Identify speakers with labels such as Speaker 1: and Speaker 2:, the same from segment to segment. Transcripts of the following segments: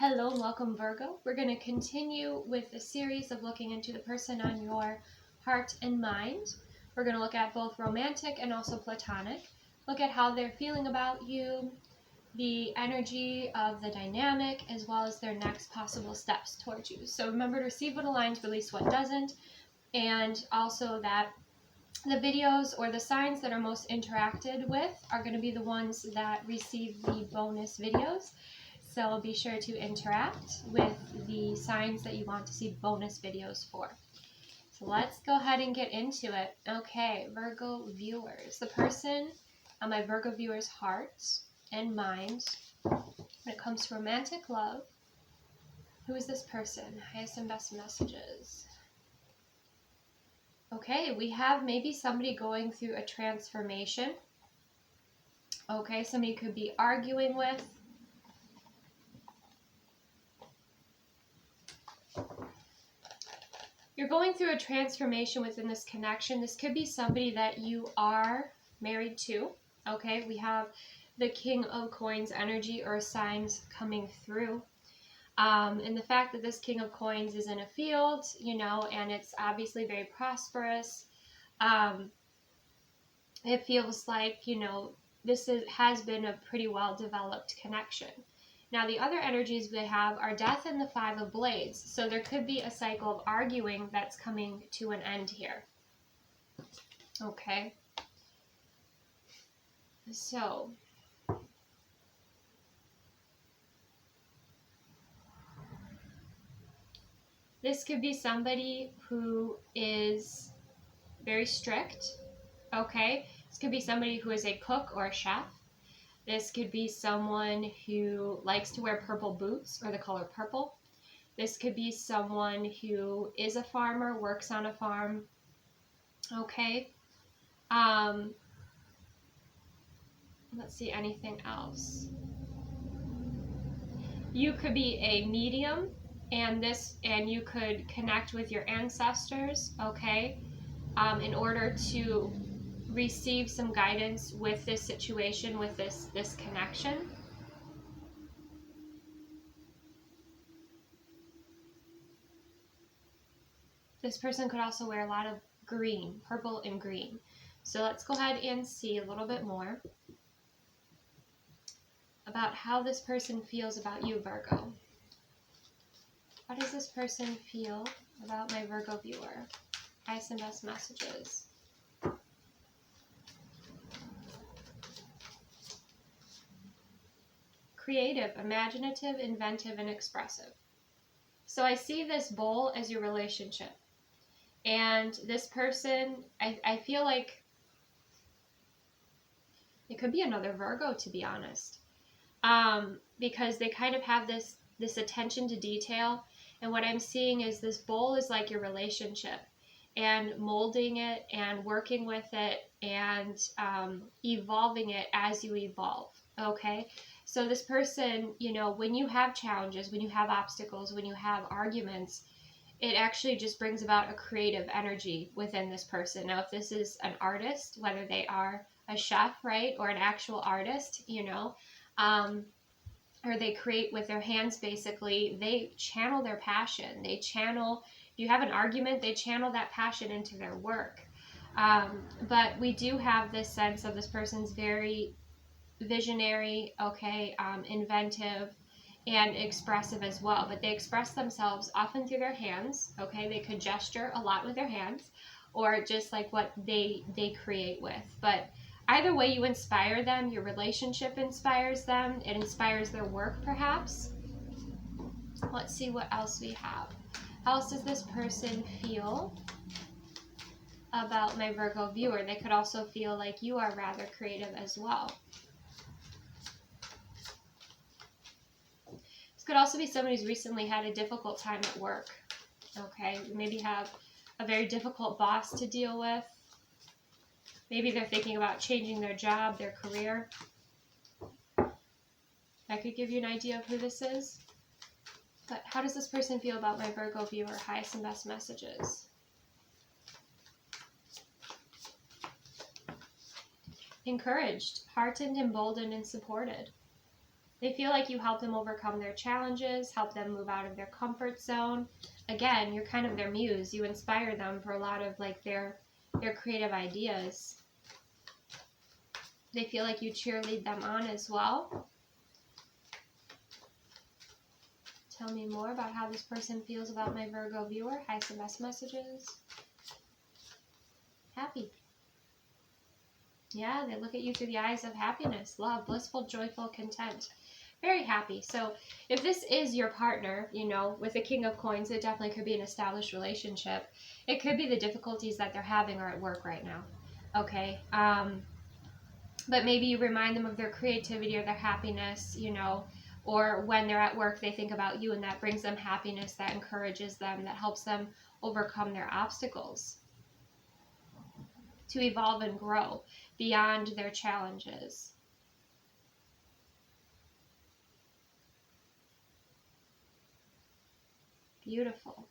Speaker 1: Hello and welcome, Virgo. We're going to continue with the series of looking into the person on your heart and mind. We're going to look at both romantic and also platonic. Look at how they're feeling about you, the energy of the dynamic, as well as their next possible steps towards you. So remember to receive what aligns, release what doesn't, and also that the videos or the signs that are most interacted with are going to be the ones that receive the bonus videos. So be sure to interact with the signs that you want to see bonus videos for. So let's go ahead and get into it. Okay, Virgo viewers. The person on my Virgo viewers' hearts and mind, when it comes to romantic love, who is this person? Highest and best messages. Okay, we have maybe somebody going through a transformation. Okay, somebody could be arguing with. You're going through a transformation within this connection. This could be somebody that you are married to. Okay, we have the King of Coins energy or signs coming through. And the fact that this King of Coins is in a field, you know, and it's obviously very prosperous. It feels like, you know, has been a pretty well-developed connection. Now, the other energies we have are Death and the Five of Blades. So there could be a cycle of arguing that's coming to an end here. Okay. So this could be somebody who is very strict. Okay. This could be somebody who is a cook or a chef. This could be someone who likes to wear purple boots or the color purple. This could be someone who is a farmer, works on a farm. Okay. Let's see, anything else. You could be a medium and you could connect with your ancestors, okay, in order to receive some guidance with this situation, with this connection. This person could also wear a lot of green, purple and green. So let's go ahead and see a little bit more about how this person feels about you, Virgo. How does this person feel about my Virgo viewer? Highest and best messages. Creative, imaginative, inventive, and expressive. So I see this bowl as your relationship. And this person, I feel like it could be another Virgo, to be honest. Because they kind of have this attention to detail. And what I'm seeing is this bowl is like your relationship. And molding it and working with it and evolving it as you evolve. Okay? So this person, you know, when you have challenges, when you have obstacles, when you have arguments, it actually just brings about a creative energy within this person. Now, if this is an artist, whether they are a chef, right, or an actual artist, you know, or they create with their hands, basically, they channel their passion. They channel, if you have an argument, they channel that passion into their work. But we do have this sense of this person's very visionary, okay, inventive, and expressive as well. But they express themselves often through their hands, okay? They could gesture a lot with their hands, or just like what they create with. But either way, you inspire them. Your relationship inspires them. It inspires their work, perhaps. Let's see what else we have. How else does this person feel about my Virgo viewer? They could also feel like you are rather creative as well. This could also be somebody who's recently had a difficult time at work. Okay, maybe have a very difficult boss to deal with. Maybe they're thinking about changing their job, their career. That could give you an idea of who this is. But how does this person feel about my Virgo viewer? Highest and best messages. Encouraged, heartened, emboldened, and supported. They feel like you help them overcome their challenges, help them move out of their comfort zone. Again, you're kind of their muse. You inspire them for a lot of like their creative ideas. They feel like you cheerlead them on as well. Tell me more about how this person feels about my Virgo viewer. Highest and best messages. Happy. Yeah, they look at you through the eyes of happiness, love, blissful, joyful, content. Very happy. So if this is your partner, you know, with the King of Coins, it definitely could be an established relationship. It could be the difficulties that they're having are at work right now. Okay. But maybe you remind them of their creativity or their happiness, you know, or when they're at work, they think about you and that brings them happiness, that encourages them, that helps them overcome their obstacles, to evolve and grow beyond their challenges. Beautiful.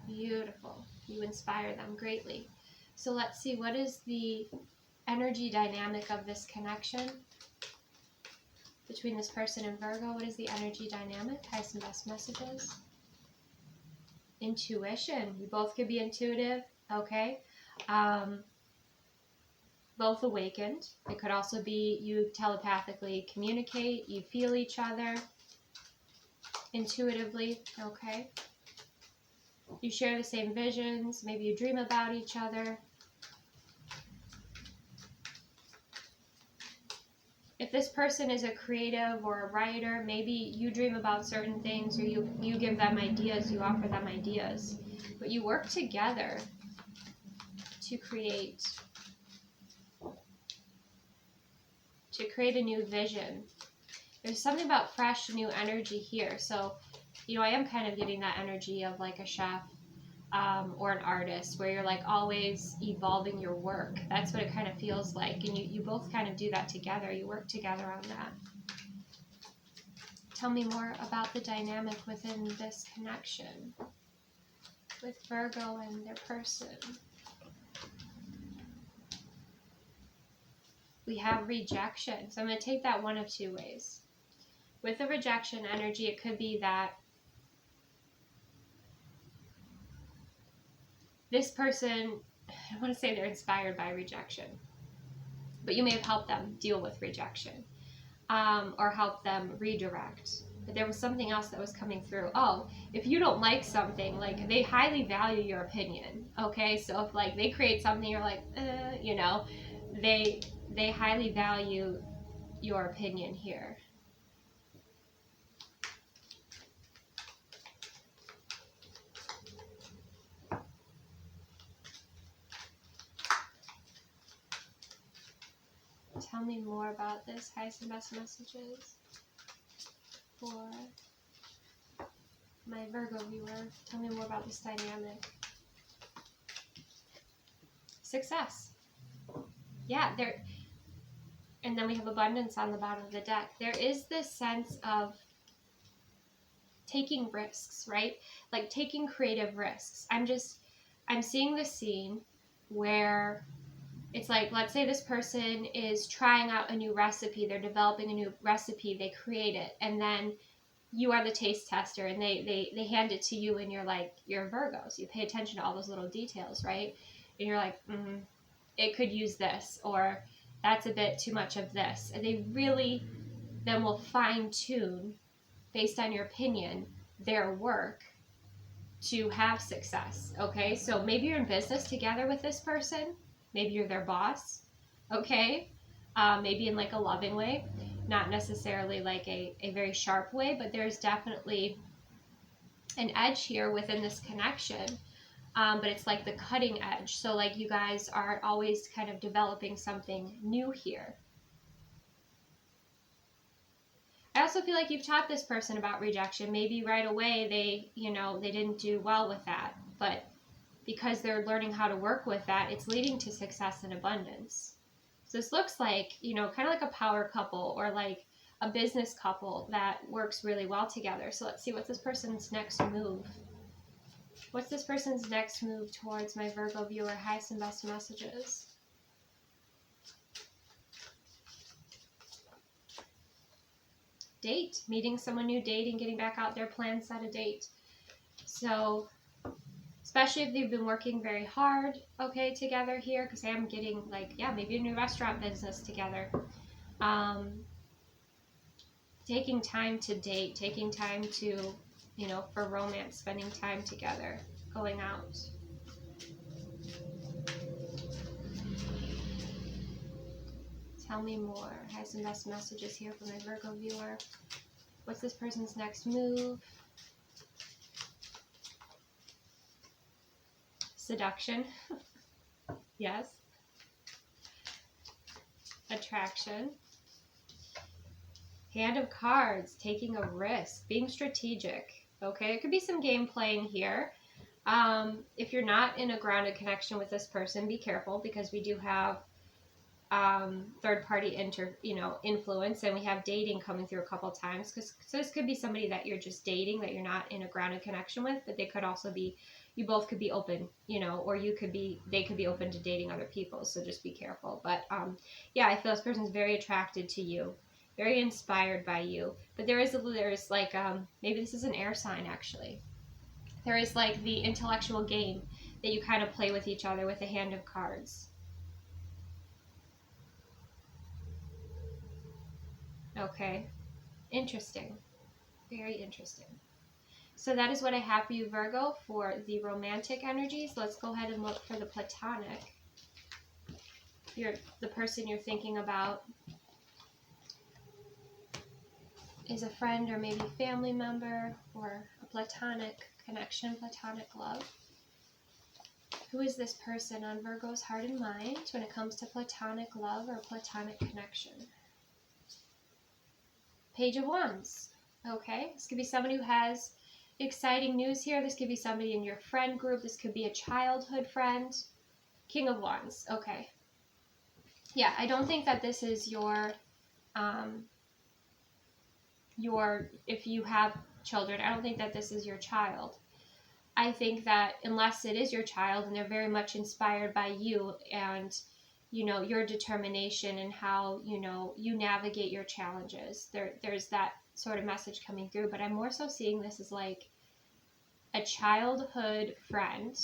Speaker 1: Beautiful. You inspire them greatly. So let's see, what is the energy dynamic of this connection between this person and Virgo? What is the energy dynamic? Highest and best messages. Intuition. You both could be intuitive, okay? Both awakened. It could also be you telepathically communicate, you feel each other intuitively, okay? You share the same visions, maybe you dream about each other. If this person is a creative or a writer, maybe you dream about certain things, or you give them ideas, you offer them ideas, but you work together to create a new vision. There's something about fresh new energy here. So, you know, I am kind of getting that energy of like a chef or an artist, where you're like always evolving your work. That's what it kind of feels like. And you both kind of do that together. You work together on that. Tell me more about the dynamic within this connection with Virgo and their person. We have rejection. So I'm going to take that one of two ways. With the rejection energy, it could be that this person, I want to say they're inspired by rejection, but you may have helped them deal with rejection, or helped them redirect. But there was something else that was coming through. Oh, if you don't like something, like they highly value your opinion. Okay, so if like they create something, you're like, you know, they highly value your opinion here. Tell me more about this. Highest and best messages for my Virgo viewer. Tell me more about this dynamic. Success. Yeah, there. And then we have abundance on the bottom of the deck. There is this sense of taking risks, right? Like taking creative risks. I'm seeing this scene where it's like, let's say this person is trying out a new recipe. They're developing a new recipe. They create it. And then you are the taste tester, and they hand it to you, and you're like, you're Virgo. So you pay attention to all those little details, right? And you're like, it could use this, or that's a bit too much of this. And they really then will fine tune, based on your opinion, their work to have success. Okay. So maybe you're in business together with this person. Maybe you're their boss, okay? Maybe in like a loving way, not necessarily like a very sharp way, but there's definitely an edge here within this connection, but it's like the cutting edge. So like you guys are always kind of developing something new here. I also feel like you've taught this person about rejection. Maybe right away they didn't do well with that, but because they're learning how to work with that, it's leading to success and abundance. So this looks like, kind of like a power couple, or like a business couple that works really well together. So let's see, what's this person's next move? What's this person's next move towards my Virgo viewer? Highest and best messages date, meeting someone new, dating, getting back out there, plan, set a date. So, especially if they've been working very hard, okay, together here, because I am getting, like, yeah, maybe a new restaurant business together. Taking time to date, taking time to, you know, for romance, spending time together, going out. Tell me more. I have some best messages here for my Virgo viewer. What's this person's next move? Seduction. Yes. Attraction. Hand of Cards, taking a risk, being strategic. Okay, it could be some game playing here. If you're not in a grounded connection with this person, be careful, because we do have third-party influence, and we have dating coming through a couple times. So this could be somebody that you're just dating, that you're not in a grounded connection with, but they could also be, you both could be open, you know, or they could be open to dating other people. So just be careful. But yeah, I feel this person's very attracted to you, very inspired by you. But there's like maybe this is an air sign actually. There is like the intellectual game that you kind of play with each other with a hand of cards. Okay, interesting, very interesting. So that is what I have for you, Virgo, for the romantic energies. Let's go ahead and look for the platonic. The person you're thinking about is a friend or maybe family member, or a platonic connection, platonic love. Who is this person on Virgo's heart and mind when it comes to platonic love or platonic connection? Page of Wands. Okay, this could be somebody who has exciting news here. This could be somebody in your friend group. This could be a childhood friend. King of Wands. Okay. Yeah, I don't think that this is your, if you have children, I don't think that this is your child. I think that unless it is your child and they're very much inspired by you and, you know, your determination and how, you know, you navigate your challenges, there's that sort of message coming through. But I'm more so seeing this as like a childhood friend.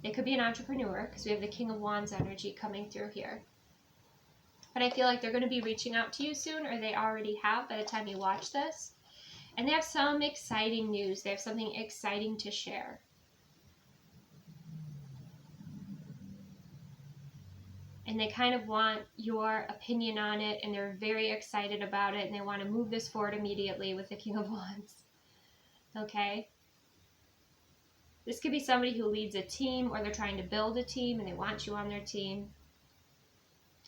Speaker 1: It could be an entrepreneur, because we have the King of Wands energy coming through here. But I feel like they're going to be reaching out to you soon, or they already have by the time you watch this. And they have some exciting news. They have something exciting to share. And they kind of want your opinion on it, and they're very excited about it, and they want to move this forward immediately with the King of Wands. Okay? This could be somebody who leads a team, or they're trying to build a team, and they want you on their team.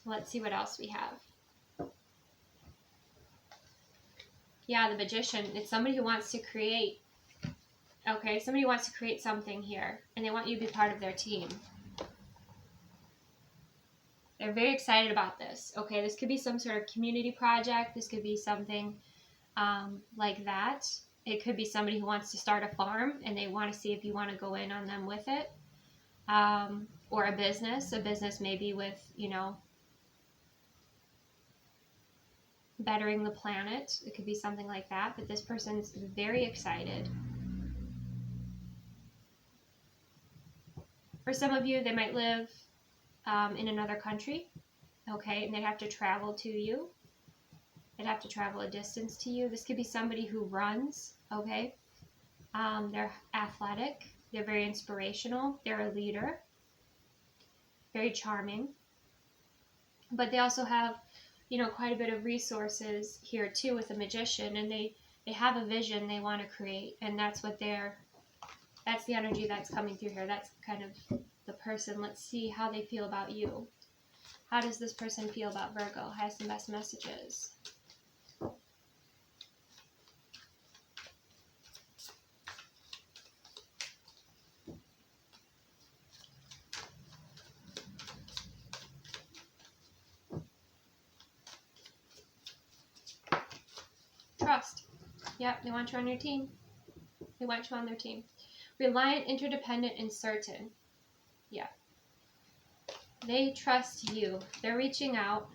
Speaker 1: Let's see what else we have. Yeah, the Magician. It's somebody who wants to create. Okay, somebody who wants to create something here, and they want you to be part of their team. They're very excited about this. Okay, this could be some sort of community project. This could be something like that. It could be somebody who wants to start a farm, and they want to see if you want to go in on them with it. Or a business maybe with, you know, bettering the planet. It could be something like that. But this person's very excited. For some of you, they might live in another country, okay, and they'd have to travel to you. They'd have to travel a distance to you. This could be somebody who runs, okay. They're athletic. They're very inspirational. They're a leader. Very charming. But they also have, you know, quite a bit of resources here too with the Magician, and they have a vision they want to create, and that's the energy that's coming through here. That's kind of the person. Let's see how they feel about you. How does this person feel about Virgo? Has the best messages. Trust. Yep, they want you on your team. They want you on their team. Reliant, interdependent, and certain. Yeah. They trust you. They're reaching out.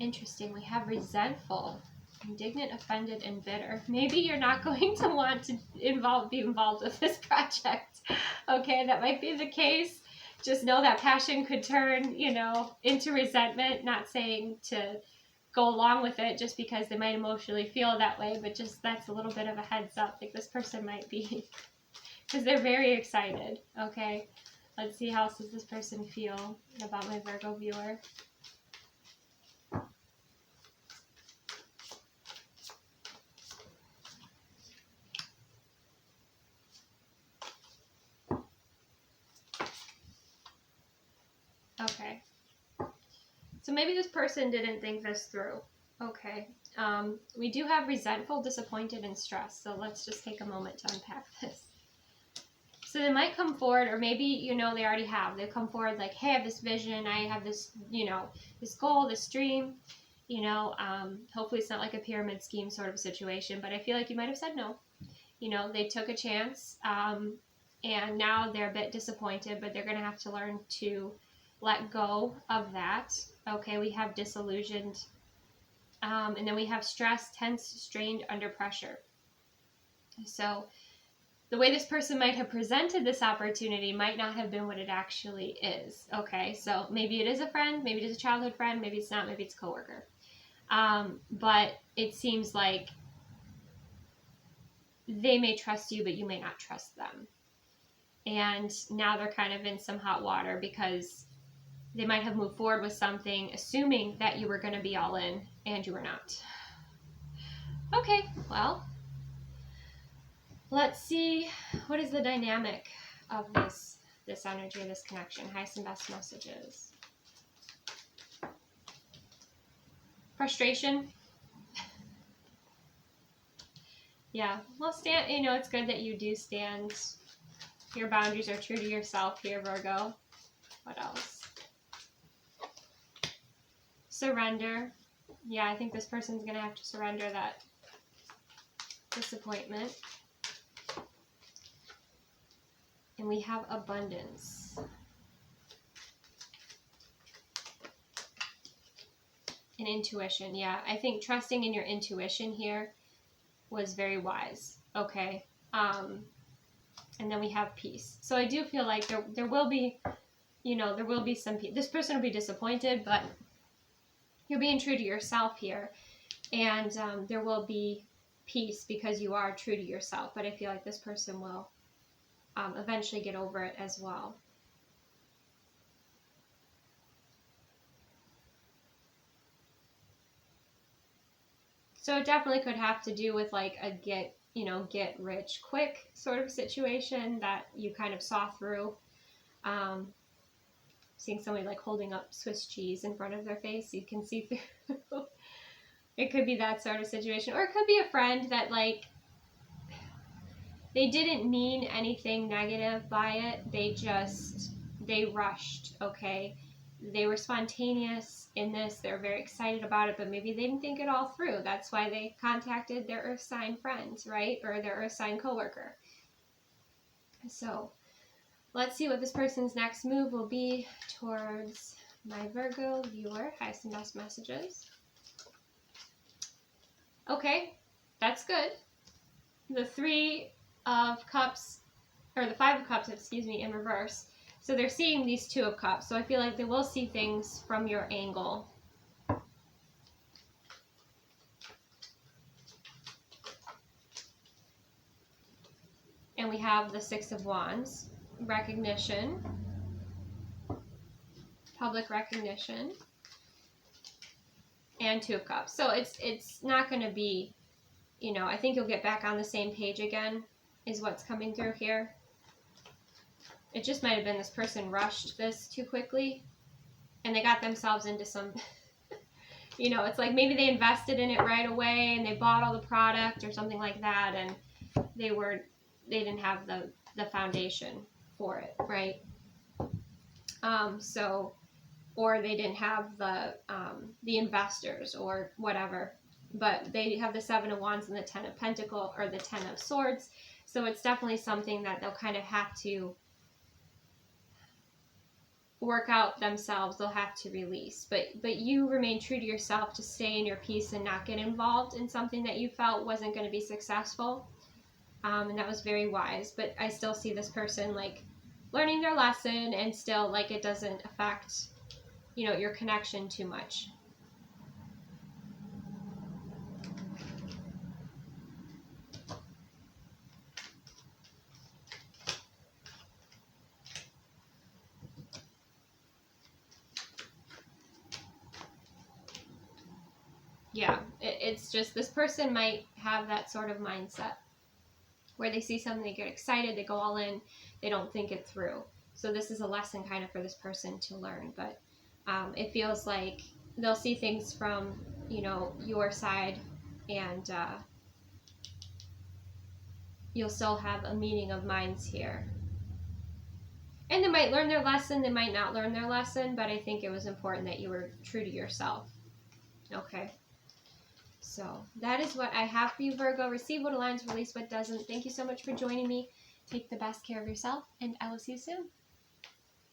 Speaker 1: Interesting. We have resentful. Indignant, offended, and bitter. Maybe you're not going to want to be involved with this project. Okay, that might be the case. Just know that passion could turn, you know, into resentment. Not saying to go along with it just because they might emotionally feel that way, but just that's a little bit of a heads up. Like this person might be, because they're very excited. Okay, let's see, how else does this person feel about my Virgo viewer? Okay. So maybe this person didn't think this through. Okay. We do have resentful, disappointed, and stressed. So let's just take a moment to unpack this. So they might come forward, or maybe, you know, they already have. They come forward like, hey, I have this vision. I have this, you know, this goal, this dream. You know, hopefully it's not like a pyramid scheme sort of situation, but I feel like you might have said no. You know, they took a chance, and now they're a bit disappointed, but they're going to have to learn to let go of that. Okay, we have disillusioned, and then we have stress, tense, strained, under pressure. So the way this person might have presented this opportunity might not have been what it actually is. Okay, so maybe it is a friend, maybe it is a childhood friend, maybe it's not, maybe it's a coworker. But it seems like they may trust you, but you may not trust them. And now they're kind of in some hot water because they might have moved forward with something assuming that you were going to be all in, and you were not. Okay, well, let's see, what is the dynamic of this energy, this connection? Highest and best messages. Frustration. Yeah, well, stand, you know, it's good that you do stand. Your boundaries are true to yourself here, Virgo. What else? Surrender. Yeah, I think this person's going to have to surrender that disappointment. And we have abundance. And intuition. Yeah, I think trusting in your intuition here was very wise. Okay. And then we have peace. So I do feel like there will be, you know, there will be some peace. This person will be disappointed, but you're being true to yourself here. And there will be peace because you are true to yourself. But I feel like this person will eventually get over it as well. So it definitely could have to do with like a get rich quick sort of situation that you kind of saw through. Seeing somebody like holding up Swiss cheese in front of their face, you can see through. It could be that sort of situation, or it could be a friend that like they didn't mean anything negative by it. They rushed. Okay, they were spontaneous in this. They're very excited about it, but maybe they didn't think it all through. That's why they contacted their earth sign friends, right? Or their earth sign coworker. So let's see what this person's next move will be towards my Virgo viewer. Highest and best messages. Okay, that's good. The 3 of Cups, or the 5 of Cups, excuse me, in reverse. So they're seeing these 2 of Cups. So I feel like they will see things from your angle. And we have the 6 of Wands. Recognition. Public recognition. And 2 of Cups. So it's not going to be, you know, I think you'll get back on the same page again, is what's coming through here. It just might have been this person rushed this too quickly and they got themselves into some, you know, it's like maybe they invested in it right away and they bought all the product or something like that, and they didn't have the foundation for it, right? Or they didn't have the investors or whatever, but they have the 7 of Wands and the 10 of Pentacles, or the 10 of Swords. So it's definitely something that they'll kind of have to work out themselves. They'll have to release. But you remain true to yourself to stay in your peace and not get involved in something that you felt wasn't going to be successful. And that was very wise. But I still see this person like learning their lesson, and still like it doesn't affect, you know, your connection too much. Yeah, it's just this person might have that sort of mindset where they see something, they get excited, they go all in, they don't think it through. So this is a lesson kind of for this person to learn. But it feels like they'll see things from, you know, your side, and you'll still have a meeting of minds here. And they might learn their lesson, they might not learn their lesson, but I think it was important that you were true to yourself. Okay. So that is what I have for you, Virgo. Receive what aligns, release what doesn't. Thank you so much for joining me. Take the best care of yourself, and I will see you soon.